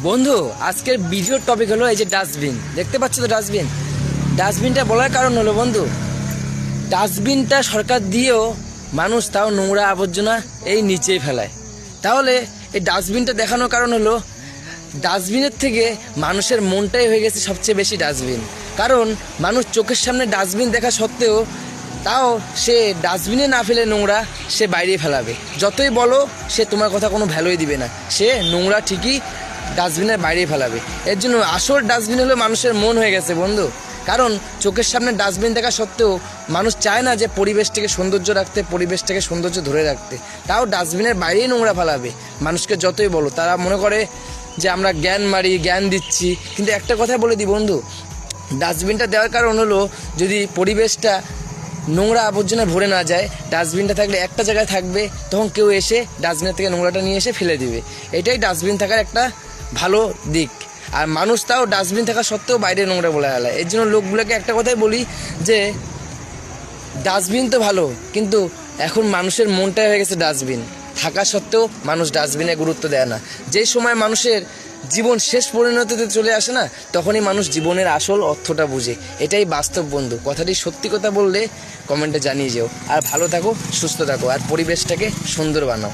বন্ধু, আজকের ভিডিওর টপিক হলো এই যে ডাস্টবিন। দেখতে পাচ্ছ তো ডাস্টবিনটা বলার কারণ হলো বন্ধু, ডাস্টবিনটা সরকার দিয়েও মানুষ তাও নোংরা আবর্জনা এই নিচেই ফেলায়। তাহলে এই ডাস্টবিনটা দেখানোর কারণ হলো ডাস্টবিনের থেকে মানুষের মনটাই হয়ে গেছে সবচেয়ে বেশি ডাস্টবিন। কারণ মানুষ চোখের সামনে ডাস্টবিন দেখা সত্ত্বেও তাও সে ডাস্টবিনে না ফেলে নোংরা সে বাইরে ফেলাবে। যতই বলো সে তোমার কথা কোনো ভ্যালুই দিবে না, সে নোংরা ঠিকই ডাস্টবিনের বাইরে ফেলাবে। এর জন্য আসল ডাস্টবিন হলো মানুষের মন হয়ে গেছে বন্ধু। কারণ চোখের সামনে ডাস্টবিন দেখা সত্ত্বেও মানুষ চায় না যে পরিবেশটাকে সৌন্দর্য রাখতে, পরিবেশটাকে সৌন্দর্য ধরে রাখতে, তাও ডাস্টবিনের বাইরেই নোংরা ফেলাবে। মানুষকে যতই বলো তারা মনে করে যে আমরা জ্ঞান দিচ্ছি। কিন্তু একটা কথা বলে দিই বন্ধু, ডাস্টবিনটা দেওয়ার কারণ হলো যদি পরিবেশটা নোংরা আবর্জনা ভরে না যায়, ডাস্টবিনটা থাকলে একটা জায়গায় থাকবে, তখন কেউ এসে ডাস্টবিনের থেকে নোংরাটা নিয়ে এসে ফেলে দিবে। এটাই ডাস্টবিন থাকার একটা ভালো দিক। আর মানুষ তাও ডাস্টবিন থাকা সত্ত্বেও বাইরে নোংরা বলে ফেলায়। এর জন্য লোকগুলোকে একটা কথাই বলি যে ডাস্টবিন তো ভালো, কিন্তু এখন মানুষের মনটাই হয়ে গেছে ডাস্টবিন থাকা সত্ত্বেও মানুষ ডাস্টবিনে গুরুত্ব দেয় না। যেই সময় মানুষের জীবন শেষ পরিণতিতে চলে আসে না, তখনই মানুষ জীবনের আসল অর্থটা বুঝে। এটাই বাস্তব বন্ধু। কথাটি সত্যি কথা বললে কমেন্টে জানিয়ে যেও। আর ভালো থাকো, সুস্থ থাকো, আর পরিবেশটাকে সুন্দর বানাও।